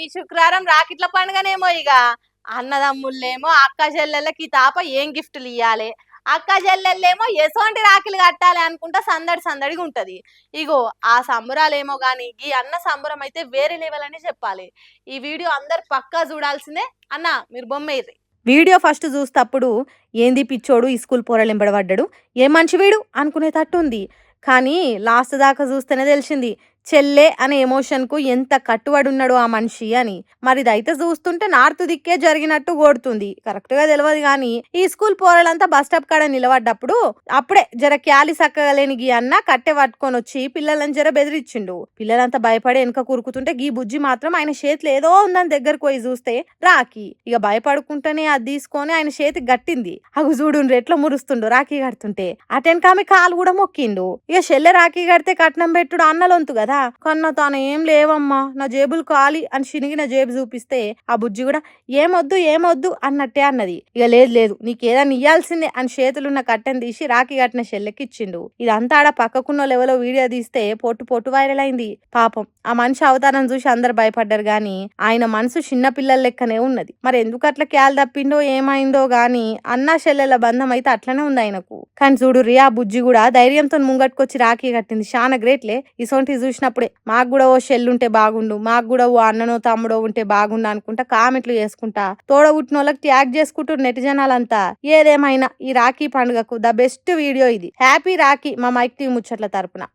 ఈ శుక్రవారం రాకిట్ల పండుగనేమో ఇక అన్నదమ్ముళ్ళేమో అక్క చెల్లెళ్ళకి తాప ఏం గిఫ్ట్లు ఇయ్యాలి, అక్క చెల్లెళ్ళేమో ఎసోంటి రాఖీలు కట్టాలి అనుకుంటా సందడి సందడిగా ఉంటది. ఇగో ఆ సంబరాలేమో గాని ఈ అన్న సంబరం అయితే వేరే లెవెల్ అని చెప్పాలి. ఈ వీడియో అందరు పక్కా చూడాల్సిందే. అన్న మీరు బొమ్మేర్రి. వీడియో ఫస్ట్ చూస్తప్పుడు ఏంది పిచ్చోడు ఈ స్కూల్ పోరలింబడబడ్డాడు, ఏ మనిషి వీడు అనుకునేటట్టు ఉంది. కానీ లాస్ట్ దాకా చూస్తేనే తెలిసింది చెల్లె అనే ఎమోషన్ కు ఎంత కట్టుబడి ఉన్నాడు ఆ మనిషి అని. మరి ఇదైతే చూస్తుంటే నార్త్ దిక్కే జరిగినట్టు కొడుతుంది, కరెక్ట్ గా తెలియదు కానీ ఈ స్కూల్ పోరలంతా బస్ స్టాప్ కాడ నిలబడ్డప్పుడు అప్పుడే జర క్యాలి సక్కగా లేని గీ అన్న కట్టె పట్టుకొని వచ్చి పిల్లలని జర బెదిరించిండు. పిల్లలంతా భయపడి వెనక కురుకుతుంటే గీ బుజ్జి మాత్రం ఆయన చేతిలో ఏదో ఉందని దగ్గరకు పోయి చూస్తే రాఖీ. ఇక భయపడుకుంటేనే అది తీసుకొని ఆయన చేతికి గట్టింది. అగు చూడు ఎట్లా మురుస్తుండు రాఖీ కడుతుంటే. అటెనకామె కాలు కూడా మొక్కిండు. ఇక చెల్లె రాఖీ కడితే కట్నం పెట్టుడు అన్నలొంతు కదా, కన్నా తాను ఏం లేవమ్మా నా జేబులు ఖాళీ అని చినిగిన జేబు చూపిస్తే ఆ బుజ్జి కూడా ఏమొద్దు అన్నట్టే అన్నది. ఇక లేదు నీకేదన్నా ఇయ్యాల్సిందే అని చేతులున్న కట్టెను తీసి రాఖీ కట్టిన చెల్లెకి ఇచ్చిండు. ఇదంతా ఆడ పక్కకున్న లెవెలో వీడియో తీస్తే పొట్టు వైరల్ అయింది. పాపం ఆ మనిషి అవతారం చూసి అందరు భయపడ్డారు గాని ఆయన మనసు చిన్న పిల్లల లెక్కనే ఉన్నది. మరి ఎందుకు అట్లా క్యాల్ తప్పిండో ఏమైందో గాని అన్నా చెల్లెల బంధం అయితే అట్లనే ఉంది ఆయనకు. కానీ చూడు రియా బుజ్జి కూడా ధైర్యంతో ముంగట్టుకొచ్చి రాఖీ కట్టింది, చాలా గ్రేట్లే. ఇసొంటి చూసినప్పుడే మాకు కూడా ఓ షెల్లుంటే బాగుండు, మాకు కూడా ఓ అన్ననో తమ్ముడో ఉంటే బాగుండు అనుకుంటా కామెంట్లు చేసుకుంటా తోడబుట్టిన వాళ్ళకి ట్యాగ్ చేసుకుంటూ నెట్ జనాలంతా. ఏదేమైనా ఈ రాఖీ పండుగకు ద బెస్ట్ వీడియో ఇది. హ్యాపీ రాఖీ మా మైక్ టీవీ ముచ్చట్ల తరపున.